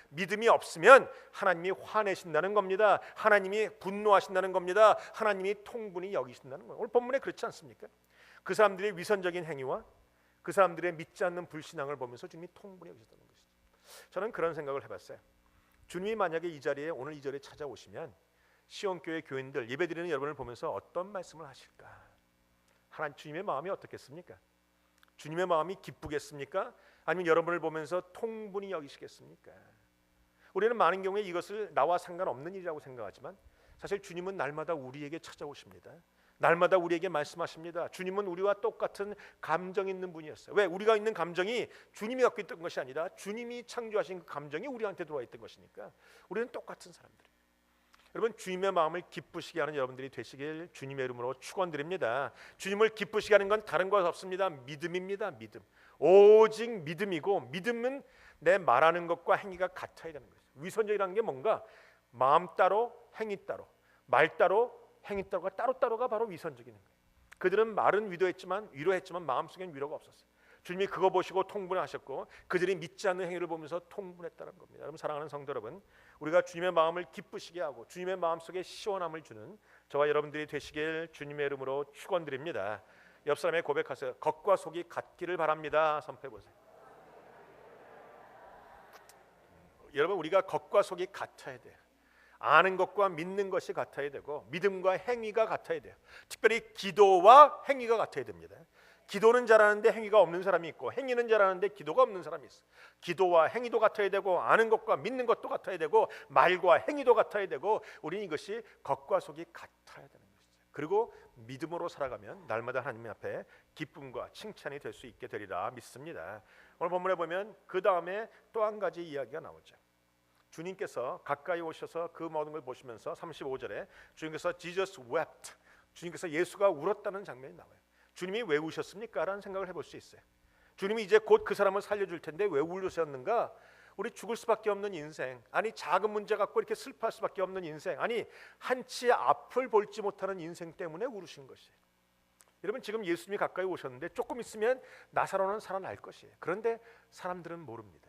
믿음이 없으면 하나님이 화내신다는 겁니다. 하나님이 분노하신다는 겁니다. 하나님이 통분히 여기신다는 거예요. 오늘 본문에 그렇지 않습니까? 그 사람들의 위선적인 행위와 그 사람들의 믿지 않는 불신앙을 보면서 주님이 통분히 여기셨다는 것이죠. 저는 그런 생각을 해봤어요. 주님이 만약에 이 자리에 오늘 이 자리에 찾아오시면 시온교회 교인들 예배드리는 여러분을 보면서 어떤 말씀을 하실까? 하나님 주님의 마음이 어떻겠습니까? 주님의 마음이 기쁘겠습니까? 아니면 여러분을 보면서 통분히 여기시겠습니까? 우리는 많은 경우에 이것을 나와 상관없는 일이라고 생각하지만 사실 주님은 날마다 우리에게 찾아오십니다. 날마다 우리에게 말씀하십니다. 주님은 우리와 똑같은 감정 있는 분이었어요. 왜? 우리가 있는 감정이 주님이 갖고 있던 것이 아니라 주님이 창조하신 그 감정이 우리한테 들어와 있던 것이니까 우리는 똑같은 사람들이에요. 여러분, 주님의 마음을 기쁘시게 하는 여러분들이 되시길 주님의 이름으로 축원드립니다. 주님을 기쁘시게 하는 건 다른 것 없습니다. 믿음입니다. 믿음. 오직 믿음이고, 믿음은 내 말하는 것과 행위가 같아야 되는 거죠. 위선적이라는 게 뭔가 마음 따로 행위 따로, 말 따로 행위 따로가 따로따로가 바로 위선적인 거예요. 그들은 말은 위로했지만 마음속엔 위로가 없었어요. 주님이 그거 보시고 통분하셨고 그들이 믿지 않는 행위를 보면서 통분했다는 겁니다. 여러분, 사랑하는 성도 여러분, 우리가 주님의 마음을 기쁘시게 하고 주님의 마음속에 시원함을 주는 저와 여러분들이 되시길 주님의 이름으로 축원드립니다. 옆 사람의 고백하세요. 겉과 속이 같기를 바랍니다. 선포해 보세요. 여러분, 우리가 겉과 속이 같아야 돼요. 아는 것과 믿는 것이 같아야 되고 믿음과 행위가 같아야 돼요. 특별히 기도와 행위가 같아야 됩니다. 기도는 잘하는데 행위가 없는 사람이 있고 행위는 잘하는데 기도가 없는 사람이 있어요. 기도와 행위도 같아야 되고 아는 것과 믿는 것도 같아야 되고 말과 행위도 같아야 되고 우리는 이것이 겉과 속이 같아야 되는 것이죠. 그리고 믿음으로 살아가면 날마다 하나님 앞에 기쁨과 칭찬이 될 수 있게 되리라 믿습니다. 오늘 본문에 보면 그 다음에 또 한 가지 이야기가 나오죠. 주님께서 가까이 오셔서 그 모든 걸 보시면서 35절에 주님께서 Jesus wept, 주님께서 예수가 울었다는 장면이 나와요. 주님이 왜 우셨습니까? 라는 생각을 해볼 수 있어요. 주님이 이제 곧 그 사람을 살려줄 텐데 왜 울으셨는가? 우리 죽을 수밖에 없는 인생, 아니 작은 문제 갖고 이렇게 슬퍼할 수밖에 없는 인생, 아니 한치 앞을 볼지 못하는 인생 때문에 울으신 것이에요. 여러분, 지금 예수님이 가까이 오셨는데 조금 있으면 나사로는 살아날 것이에요. 그런데 사람들은 모릅니다.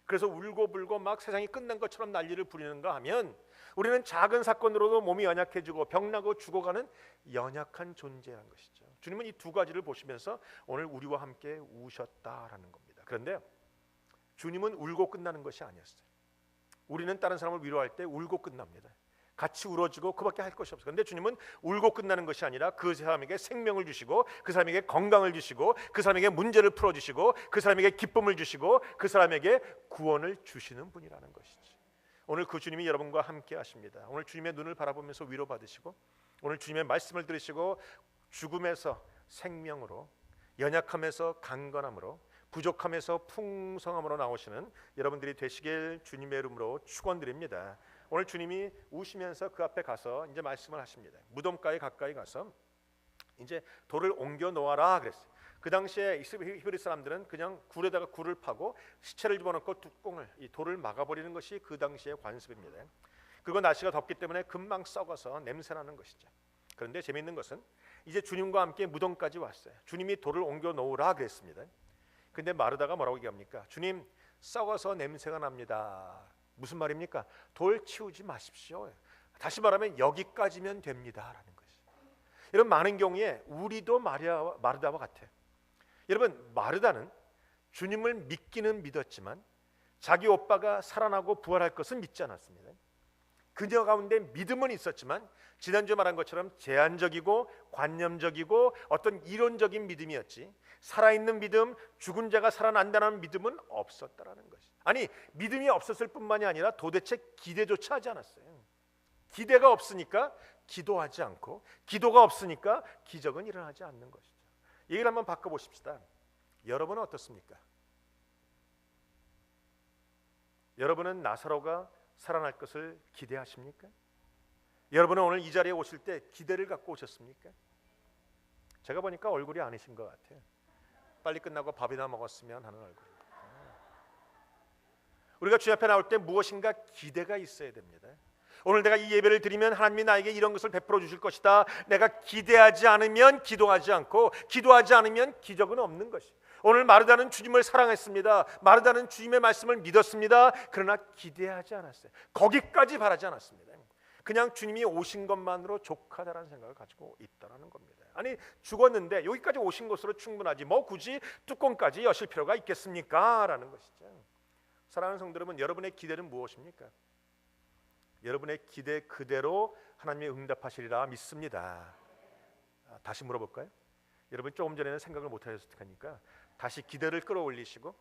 그래서 울고불고 막 세상이 끝난 것처럼 난리를 부리는가 하면 우리는 작은 사건으로도 몸이 연약해지고 병나고 죽어가는 연약한 존재라는 것이죠. 주님은 이 두 가지를 보시면서 오늘 우리와 함께 우셨다라는 겁니다. 그런데 주님은 울고 끝나는 것이 아니었어요. 우리는 다른 사람을 위로할 때 울고 끝납니다. 같이 울어주고 그밖에 할 것이 없어요. 그런데 주님은 울고 끝나는 것이 아니라 그 사람에게 생명을 주시고 그 사람에게 건강을 주시고 그 사람에게 문제를 풀어주시고 그 사람에게 기쁨을 주시고 그 사람에게 구원을 주시는 분이라는 것이지. 오늘 그 주님이 여러분과 함께 하십니다. 오늘 주님의 눈을 바라보면서 위로받으시고 오늘 주님의 말씀을 들으시고 죽음에서 생명으로, 연약함에서 강건함으로, 부족함에서 풍성함으로 나오시는 여러분들이 되시길 주님의 이름으로 축원드립니다. 오늘 주님이 우시면서 그 앞에 가서 이제 말씀을 하십니다. 무덤가에 가까이 가서 이제 돌을 옮겨 놓아라 그랬어요. 그 당시에 히브리 사람들은 그냥 굴에다가 굴을 파고 시체를 집어넣고 뚜껑을, 이 돌을 막아버리는 것이 그 당시의 관습입니다. 그리고 날씨가 덥기 때문에 금방 썩어서 냄새나는 것이죠. 그런데 재미있는 것은 이제 주님과 함께 무덤까지 왔어요. 주님이 돌을 옮겨 놓으라 그랬습니다. 근데 마르다가 뭐라고 얘기합니까? 주님, 썩어서 냄새가 납니다. 무슨 말입니까? 돌 치우지 마십시오. 다시 말하면 여기까지면 됩니다라는 것이. 여러분, 많은 경우에 우리도 마르다와 같아요. 여러분, 마르다는 주님을 믿기는 믿었지만 자기 오빠가 살아나고 부활할 것은 믿지 않았습니다. 그녀 가운데 믿음은 있었지만 지난주에 말한 것처럼 제한적이고 관념적이고 어떤 이론적인 믿음이었지 살아있는 믿음, 죽은 자가 살아난다는 믿음은 없었다라는 것이. 아니, 믿음이 없었을 뿐만이 아니라 도대체 기대조차 하지 않았어요. 기대가 없으니까 기도하지 않고 기도가 없으니까 기적은 일어나지 않는 것이죠. 얘기를 한번 바꿔보십시다. 여러분은 어떻습니까? 여러분은 나사로가 살아날 것을 기대하십니까? 여러분은 오늘 이 자리에 오실 때 기대를 갖고 오셨습니까? 제가 보니까 얼굴이 아니신 것 같아요. 빨리 끝나고 밥이나 먹었으면 하는 얼굴. 우리가 주님 앞에 나올 때 무엇인가 기대가 있어야 됩니다. 오늘 내가 이 예배를 드리면 하나님이 나에게 이런 것을 베풀어 주실 것이다. 내가 기대하지 않으면 기도하지 않고 기도하지 않으면 기적은 없는 것이. 오늘 마르다는 주님을 사랑했습니다. 마르다는 주님의 말씀을 믿었습니다. 그러나 기대하지 않았어요. 거기까지 바라지 않았습니다. 그냥 주님이 오신 것만으로 족하다라는 생각을 가지고 있다는 겁니다. 아니, 죽었는데 여기까지 오신 것으로 충분하지 뭐 굳이 뚜껑까지 여실 필요가 있겠습니까? 라는 것이죠. 사랑하는 성도 여러분, 여러분의 기대는 무엇입니까? 여러분의 기대 그대로 하나님이 응답하시리라 믿습니다. 다시 물어볼까요? 여러분 조금 전에는 생각을 못하셨을 테니까 다시 기대를 끌어올리시고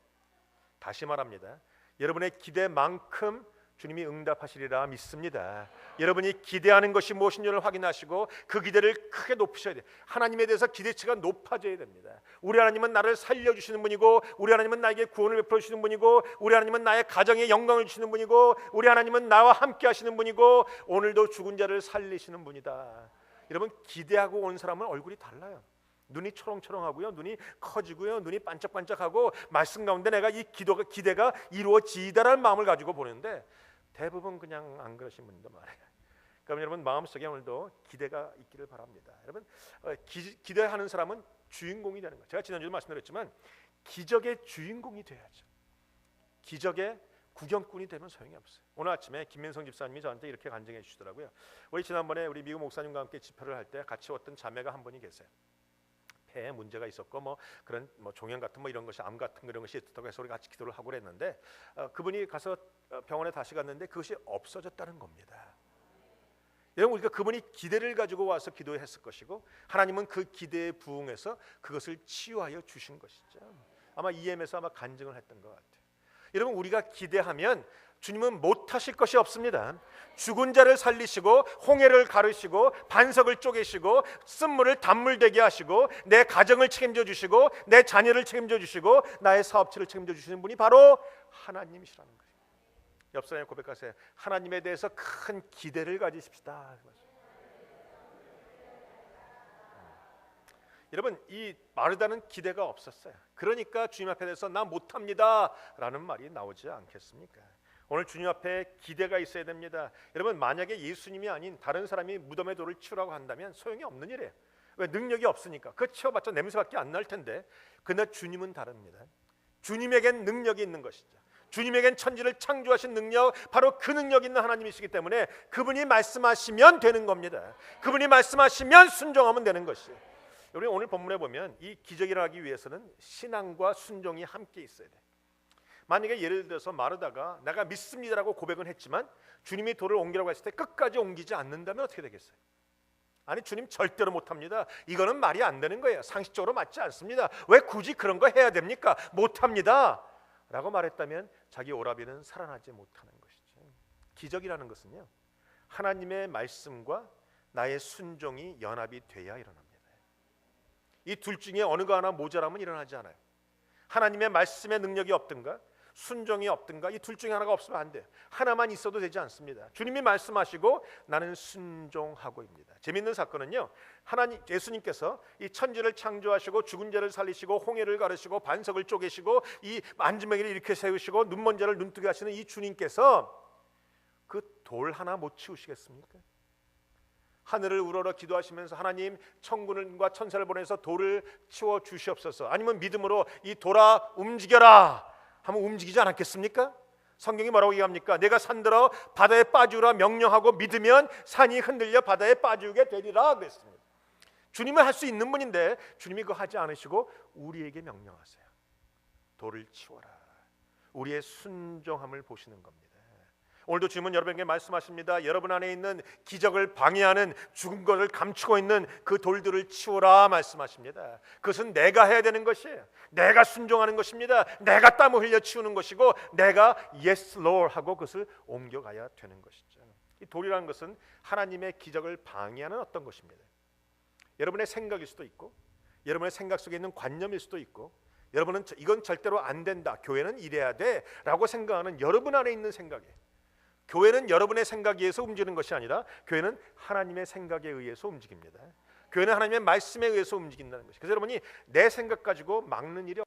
다시 말합니다. 여러분의 기대만큼 주님이 응답하시리라 믿습니다. 여러분이 기대하는 것이 무엇인지를 확인하시고 그 기대를 크게 높이셔야 돼요. 하나님에 대해서 기대치가 높아져야 됩니다. 우리 하나님은 나를 살려주시는 분이고, 우리 하나님은 나에게 구원을 베풀어 주시는 분이고, 우리 하나님은 나의 가정에 영광을 주시는 분이고, 우리 하나님은 나와 함께 하시는 분이고, 오늘도 죽은 자를 살리시는 분이다. 여러분, 기대하고 온 사람은 얼굴이 달라요. 눈이 초롱초롱하고요, 눈이 커지고요, 눈이 반짝반짝하고 말씀 가운데 내가 이 기대가 이루어지다라는 마음을 가지고 보는데 대부분 그냥 안 그러신 분도 많아요. 그럼 여러분 마음속에 오늘도 기대가 있기를 바랍니다. 여러분 기대하는 사람은 주인공이 되는 거예요. 제가 지난주에 말씀드렸지만 기적의 주인공이 돼야죠. 기적의 구경꾼이 되면 소용이 없어요. 오늘 아침에 김민성 집사님이 저한테 이렇게 간증해 주시더라고요. 우리 지난번에 우리 미국 목사님과 함께 집회를 할 때 같이 왔던 자매가 한 분이 계세요. 폐에 문제가 있었고 뭐 그런 종양 같은 이런 것이 암 같은 그런 것이 있었다고 해서 우리 같이 기도를 하고 그랬는데 그분이 가서 병원에 다시 갔는데 그것이 없어졌다는 겁니다. 여러분 우리가 그분이 기대를 가지고 와서 기도했을 것이고 하나님은 그 기대에 부응해서 그것을 치유하여 주신 것이죠. 아마 EM에서 아마 간증을 했던 것 같아요. 여러분 우리가 기대하면 주님은 못하실 것이 없습니다. 죽은 자를 살리시고 홍해를 가르시고 반석을 쪼개시고 쓴물을 단물되게 하시고 내 가정을 책임져 주시고 내 자녀를 책임져 주시고 나의 사업체를 책임져 주시는 분이 바로 하나님이시라는 거예요. 옆 사람에 고백하세요. 하나님에 대해서 큰 기대를 가지십시다. 여러분 이 마르다는 기대가 없었어요. 그러니까 주님 앞에 대해서 나 못합니다 라는 말이 나오지 않겠습니까? 오늘 주님 앞에 기대가 있어야 됩니다. 여러분 만약에 예수님이 아닌 다른 사람이 무덤의 돌을 치우라고 한다면 소용이 없는 일이에요. 왜? 능력이 없으니까. 그 치워봤자 냄새밖에 안 날 텐데. 그러나 주님은 다릅니다. 주님에겐 능력이 있는 것이죠. 주님에겐 천지를 창조하신 능력, 바로 그 능력 있는 하나님이시기 때문에 그분이 말씀하시면 되는 겁니다. 그분이 말씀하시면 순종하면 되는 것이에요. 우리 오늘 본문에 보면 이 기적이 일어나기 위해서는 신앙과 순종이 함께 있어야 돼요. 만약에 예를 들어서 마르다가 내가 믿습니다라고 고백은 했지만 주님이 돌을 옮기라고 했을 때 끝까지 옮기지 않는다면 어떻게 되겠어요? 아니 주님 절대로 못합니다. 이거는 말이 안 되는 거예요. 상식적으로 맞지 않습니다. 왜 굳이 그런 거 해야 됩니까? 못합니다 라고 말했다면 자기 오라비는 살아나지 못하는 것이죠. 기적이라는 것은요 하나님의 말씀과 나의 순종이 연합이 돼야 일어납니다. 이 둘 중에 어느 거 하나 모자라면 일어나지 않아요. 하나님의 말씀의 능력이 없든가 순종이 없든가 이 둘 중에 하나가 없으면 안 돼요. 하나만 있어도 되지 않습니다. 주님이 말씀하시고 나는 순종하고입니다. 재밌는 사건은요 하나님 예수님께서 이 천지를 창조하시고 죽은 자를 살리시고 홍해를 가르시고 반석을 쪼개시고 이 안지명이를 이렇게 세우시고 눈먼 자를 눈뜨게 하시는 이 주님께서 그 돌 하나 못 치우시겠습니까? 하늘을 우러러 기도하시면서 하나님 천군과 천사를 보내서 돌을 치워 주시옵소서. 아니면 믿음으로 이 돌아 움직여라 하면 움직이지 않았겠습니까? 성경이 뭐라고 얘기합니까? 내가 산들어 바다에 빠지라 명령하고 믿으면 산이 흔들려 바다에 빠지게 되리라 그랬습니다. 주님은 할 수 있는 분인데 주님이 그거 하지 않으시고 우리에게 명령하세요. 돌을 치워라. 우리의 순종함을 보시는 겁니다. 오늘도 주님은 여러분에게 말씀하십니다. 여러분 안에 있는 기적을 방해하는 죽은 것을 감추고 있는 그 돌들을 치우라 말씀하십니다. 그것은 내가 해야 되는 것이에요. 내가 순종하는 것입니다. 내가 땀을 흘려 치우는 것이고 내가 Yes Lord 하고 그것을 옮겨가야 되는 것이죠. 이 돌이라는 것은 하나님의 기적을 방해하는 어떤 것입니다. 여러분의 생각일 수도 있고 여러분의 생각 속에 있는 관념일 수도 있고 여러분은 이건 절대로 안 된다. 교회는 이래야 돼 라고 생각하는 여러분 안에 있는 생각이에요. 교회는 여러분의 생각에 의해서 움직이는 것이 아니라 교회는 하나님의 생각에 의해서 움직입니다. 교회는 하나님의 말씀에 의해서 움직인다는 것이죠. 그래서 여러분이 내 생각 가지고 막는 일이